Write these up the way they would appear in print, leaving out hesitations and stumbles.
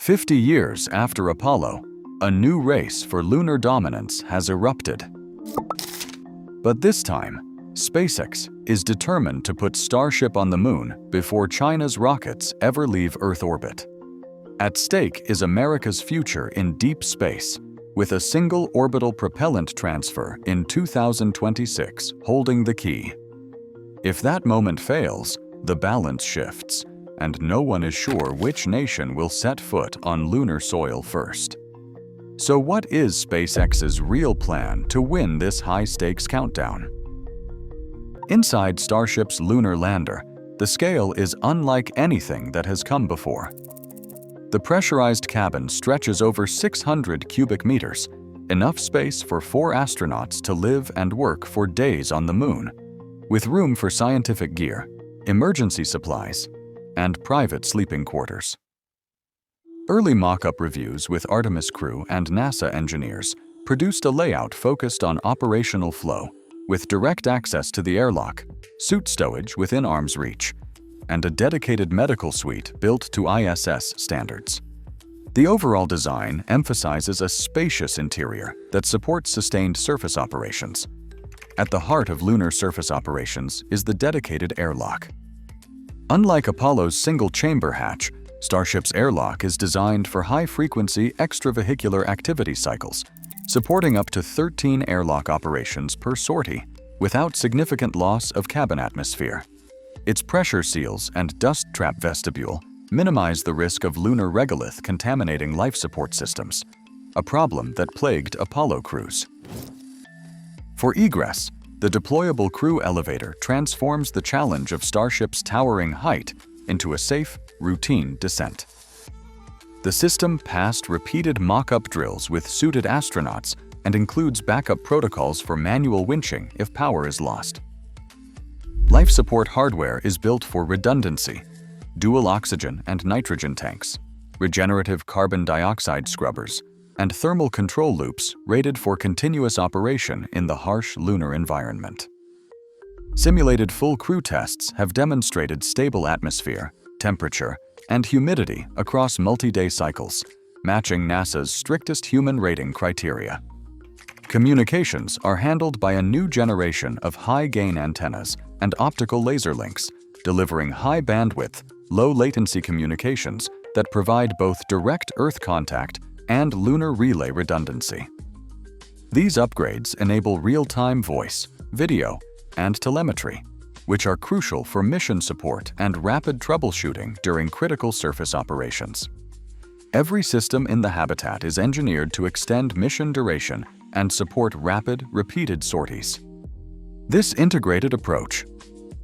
50 years after Apollo, a new race for lunar dominance has erupted. But this time, SpaceX is determined to put Starship on the moon before China's rockets ever leave Earth orbit. At stake is America's future in deep space, with a single orbital propellant transfer in 2026 holding the key. If that moment fails, the balance shifts, and no one is sure which nation will set foot on lunar soil first. So what is SpaceX's real plan to win this high-stakes countdown? Inside Starship's lunar lander, the scale is unlike anything that has come before. The pressurized cabin stretches over 600 cubic meters, enough space for 4 astronauts to live and work for days on the moon, with room for scientific gear, emergency supplies, and private sleeping quarters. Early mock-up reviews with Artemis crew and NASA engineers produced a layout focused on operational flow, with direct access to the airlock, suit stowage within arm's reach, and a dedicated medical suite built to ISS standards. The overall design emphasizes a spacious interior that supports sustained surface operations. At the heart of lunar surface operations is the dedicated airlock. Unlike Apollo's single-chamber hatch, Starship's airlock is designed for high-frequency extravehicular activity cycles, supporting up to 13 airlock operations per sortie without significant loss of cabin atmosphere. Its pressure seals and dust trap vestibule minimize the risk of lunar regolith contaminating life support systems, a problem that plagued Apollo crews. For egress, the deployable crew elevator transforms the challenge of Starship's towering height into a safe, routine descent. The system passed repeated mock-up drills with suited astronauts and includes backup protocols for manual winching if power is lost. Life support hardware is built for redundancy: dual oxygen and nitrogen tanks, regenerative carbon dioxide scrubbers, and thermal control loops rated for continuous operation in the harsh lunar environment. Simulated full crew tests have demonstrated stable atmosphere, temperature, and humidity across multi-day cycles, matching NASA's strictest human rating criteria. Communications are handled by a new generation of high-gain antennas and optical laser links, delivering high-bandwidth, low-latency communications that provide both direct Earth contact and lunar relay redundancy. These upgrades enable real-time voice, video, and telemetry, which are crucial for mission support and rapid troubleshooting during critical surface operations. Every system in the habitat is engineered to extend mission duration and support rapid, repeated sorties. This integrated approach,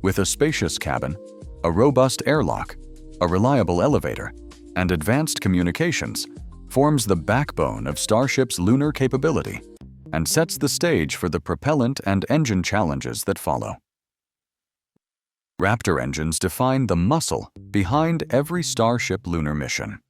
with a spacious cabin, a robust airlock, a reliable elevator, and advanced communications, forms the backbone of Starship's lunar capability and sets the stage for the propellant and engine challenges that follow. Raptor engines define the muscle behind every Starship lunar mission.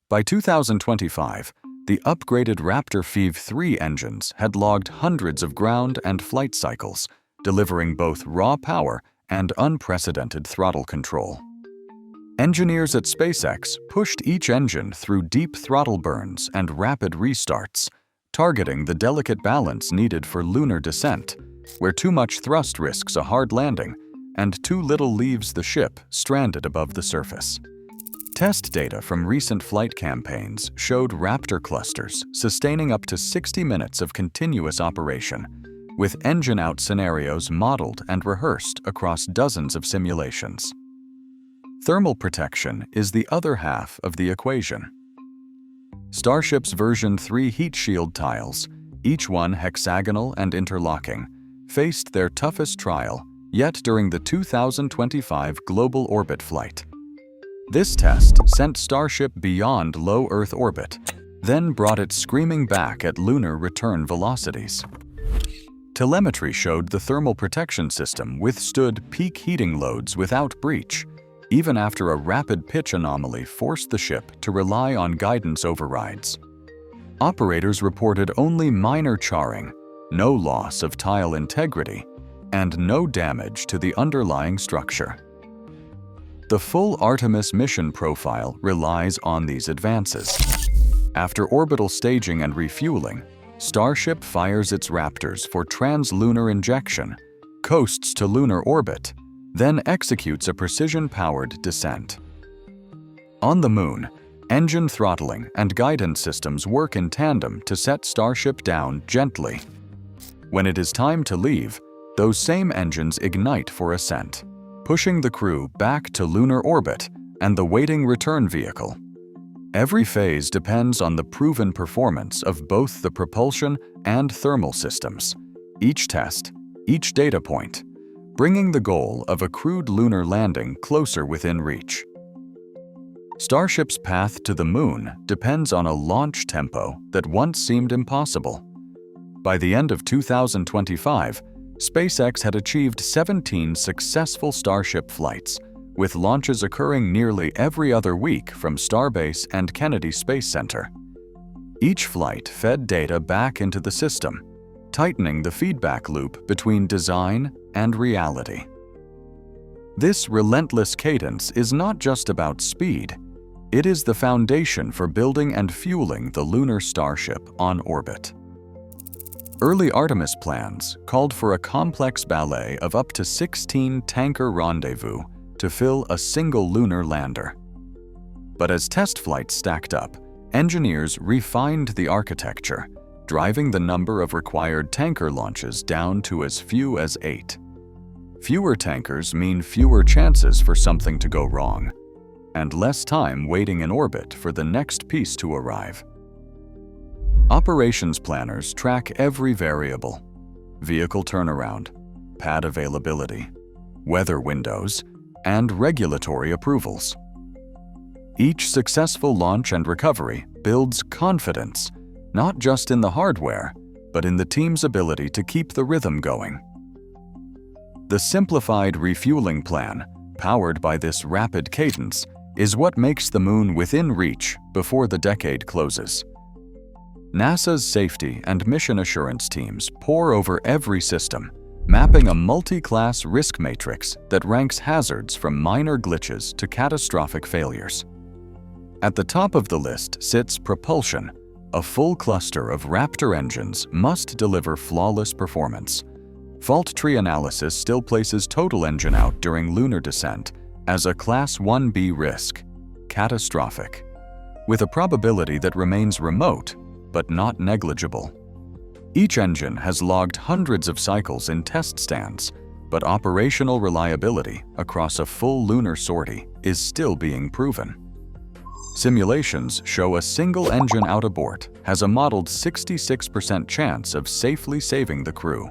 By 2025, the upgraded Raptor PHEV-3 engines had logged hundreds of ground and flight cycles, delivering both raw power and unprecedented throttle control. Engineers at SpaceX pushed each engine through deep throttle burns and rapid restarts, targeting the delicate balance needed for lunar descent, where too much thrust risks a hard landing and too little leaves the ship stranded above the surface. Test data from recent flight campaigns showed Raptor clusters sustaining up to 60 minutes of continuous operation, with engine-out scenarios modeled and rehearsed across dozens of simulations. Thermal protection is the other half of the equation. Starship's version 3 heat shield tiles, each one hexagonal and interlocking, faced their toughest trial yet during the 2025 global orbit flight. This test sent Starship beyond low Earth orbit, then brought it screaming back at lunar return velocities. Telemetry showed the thermal protection system withstood peak heating loads without breach, even after a rapid pitch anomaly forced the ship to rely on guidance overrides. Operators reported only minor charring, no loss of tile integrity, and no damage to the underlying structure. The full Artemis mission profile relies on these advances. After orbital staging and refueling, Starship fires its Raptors for translunar injection, coasts to lunar orbit, then executes a precision-powered descent. On the Moon, engine throttling and guidance systems work in tandem to set Starship down gently. When it is time to leave, those same engines ignite for ascent, pushing the crew back to lunar orbit and the waiting return vehicle. Every phase depends on the proven performance of both the propulsion and thermal systems, each test, each data point, bringing the goal of a crewed lunar landing closer within reach. Starship's path to the Moon depends on a launch tempo that once seemed impossible. By the end of 2025, SpaceX had achieved 17 successful Starship flights, with launches occurring nearly every other week from Starbase and Kennedy Space Center. Each flight fed data back into the system, tightening the feedback loop between design and reality. This relentless cadence is not just about speed, it is the foundation for building and fueling the lunar Starship on orbit. Early Artemis plans called for a complex ballet of up to 16 tanker rendezvous to fill a single lunar lander. But as test flights stacked up, engineers refined the architecture, driving the number of required tanker launches down to as few as 8. Fewer tankers mean fewer chances for something to go wrong, and less time waiting in orbit for the next piece to arrive. Operations planners track every variable: vehicle turnaround, pad availability, weather windows, and regulatory approvals. Each successful launch and recovery builds confidence, not just in the hardware, but in the team's ability to keep the rhythm going. The simplified refueling plan, powered by this rapid cadence, is what makes the Moon within reach before the decade closes. NASA's safety and mission assurance teams pore over every system, mapping a multi-class risk matrix that ranks hazards from minor glitches to catastrophic failures. At the top of the list sits propulsion. A full cluster of Raptor engines must deliver flawless performance. Fault tree analysis still places total engine out during lunar descent as a Class 1B risk, catastrophic, with a probability that remains remote but not negligible. Each engine has logged hundreds of cycles in test stands, but operational reliability across a full lunar sortie is still being proven. Simulations show a single engine out abort has a modeled 66% chance of safely saving the crew,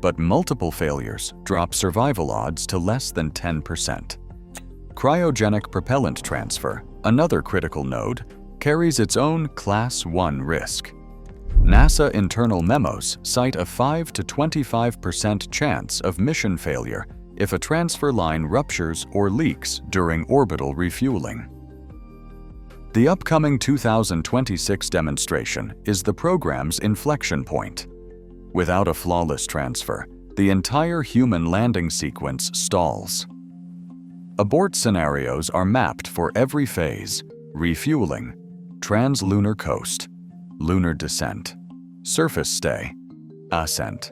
but multiple failures drop survival odds to less than 10%. Cryogenic propellant transfer, another critical node, carries its own Class 1 risk. NASA internal memos cite a 5 to 25% chance of mission failure if a transfer line ruptures or leaks during orbital refueling. The upcoming 2026 demonstration is the program's inflection point. Without a flawless transfer, the entire human landing sequence stalls. Abort scenarios are mapped for every phase: refueling, translunar coast, lunar descent, surface stay, ascent,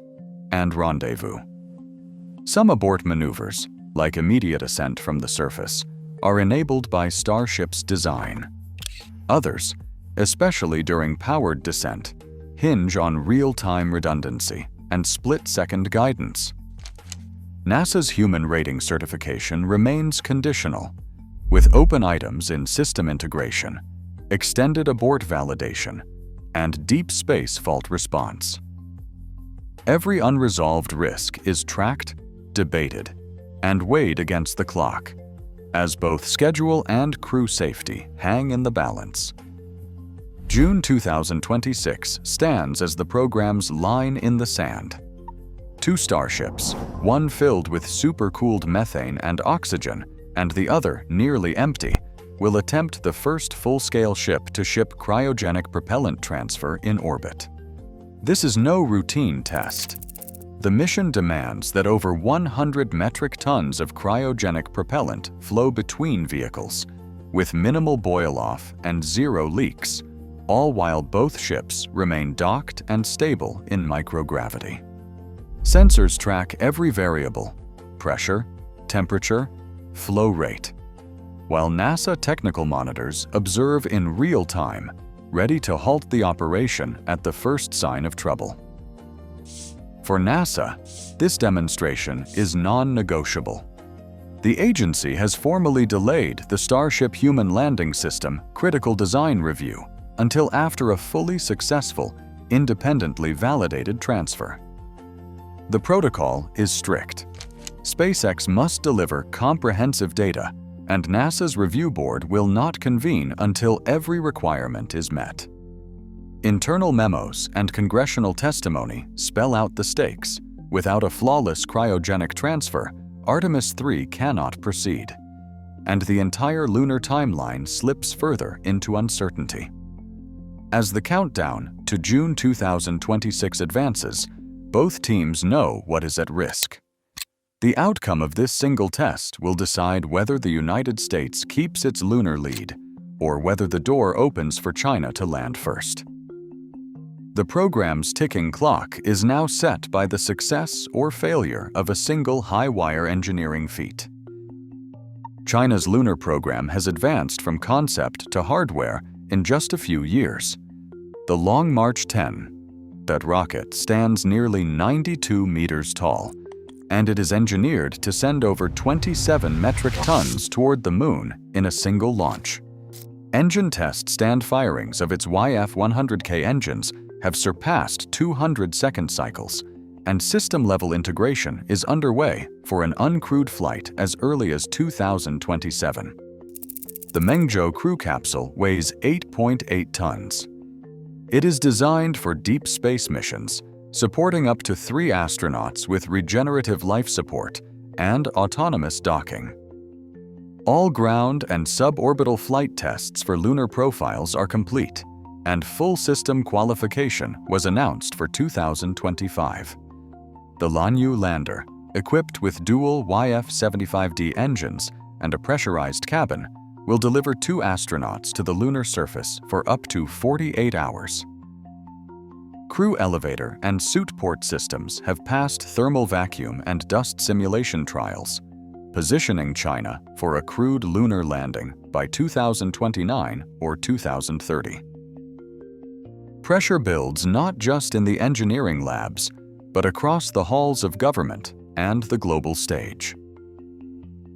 and rendezvous. Some abort maneuvers, like immediate ascent from the surface, are enabled by Starship's design. Others, especially during powered descent, hinge on real-time redundancy and split-second guidance. NASA's human rating certification remains conditional, with open items in system integration, extended abort validation, and deep space fault response. Every unresolved risk is tracked, debated, and weighed against the clock, as both schedule and crew safety hang in the balance. June 2026 stands as the program's line in the sand. 2 Starships, one filled with supercooled methane and oxygen, and the other nearly empty, will attempt the first full-scale ship to ship cryogenic propellant transfer in orbit. This is no routine test. the mission demands that over 100 metric tons of cryogenic propellant flow between vehicles, with minimal boil-off and zero leaks, all while both ships remain docked and stable in microgravity. Sensors track every variable: pressure, temperature, flow rate, while NASA technical monitors observe in real time, ready to halt the operation at the first sign of trouble. For NASA, this demonstration is non-negotiable. The agency has formally delayed the Starship Human Landing System critical design review until after a fully successful, independently validated transfer. The protocol is strict. SpaceX must deliver comprehensive data, and NASA's review board will not convene until every requirement is met. Internal memos and congressional testimony spell out the stakes. Without a flawless cryogenic transfer, Artemis 3 cannot proceed, and the entire lunar timeline slips further into uncertainty. As the countdown to June 2026 advances, both teams know what is at risk. The outcome of this single test will decide whether the United States keeps its lunar lead or whether the door opens for China to land first. The program's ticking clock is now set by the success or failure of a single high-wire engineering feat. China's lunar program has advanced from concept to hardware in just a few years. The Long March 10, that rocket stands nearly 92 meters tall, and it is engineered to send over 27 metric tons toward the Moon in a single launch. Engine test stand firings of its YF-100K engines have surpassed 200 second cycles, and system-level integration is underway for an uncrewed flight as early as 2027. The Mengzhou crew capsule weighs 8.8 tons. It is designed for deep space missions, supporting up to 3 astronauts with regenerative life support and autonomous docking. All ground and suborbital flight tests for lunar profiles are complete, and full system qualification was announced for 2025. The Lanyu lander, equipped with dual YF-75D engines and a pressurized cabin, will deliver 2 astronauts to the lunar surface for up to 48 hours. Crew elevator and suit port systems have passed thermal vacuum and dust simulation trials, positioning China for a crewed lunar landing by 2029 or 2030. Pressure builds not just in the engineering labs, but across the halls of government and the global stage.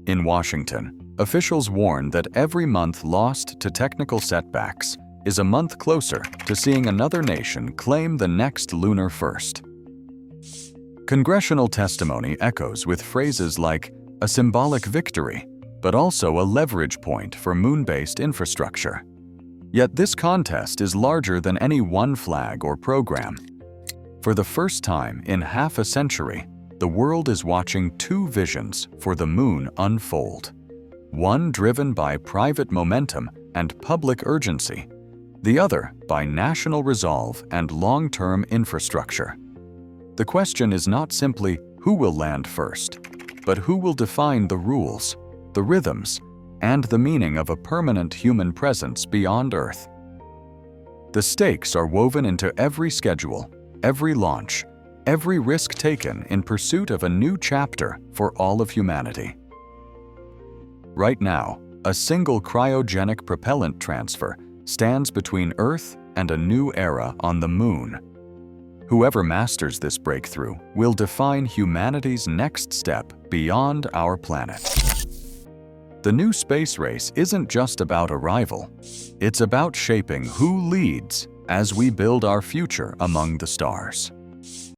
In Washington, officials warn that every month lost to technical setbacks is a month closer to seeing another nation claim the next lunar first. Congressional testimony echoes with phrases like a symbolic victory, but also a leverage point for moon-based infrastructure. Yet this contest is larger than any one flag or program. For the first time in half a century, the world is watching 2 visions for the moon unfold. One driven by private momentum and public urgency, the other by national resolve and long-term infrastructure. The question is not simply who will land first, but who will define the rules, the rhythms, and the meaning of a permanent human presence beyond Earth. The stakes are woven into every schedule, every launch, every risk taken in pursuit of a new chapter for all of humanity. Right now, a single cryogenic propellant transfer stands between Earth and a new era on the Moon. Whoever masters this breakthrough will define humanity's next step beyond our planet. The new space race isn't just about arrival. It's about shaping who leads as we build our future among the stars.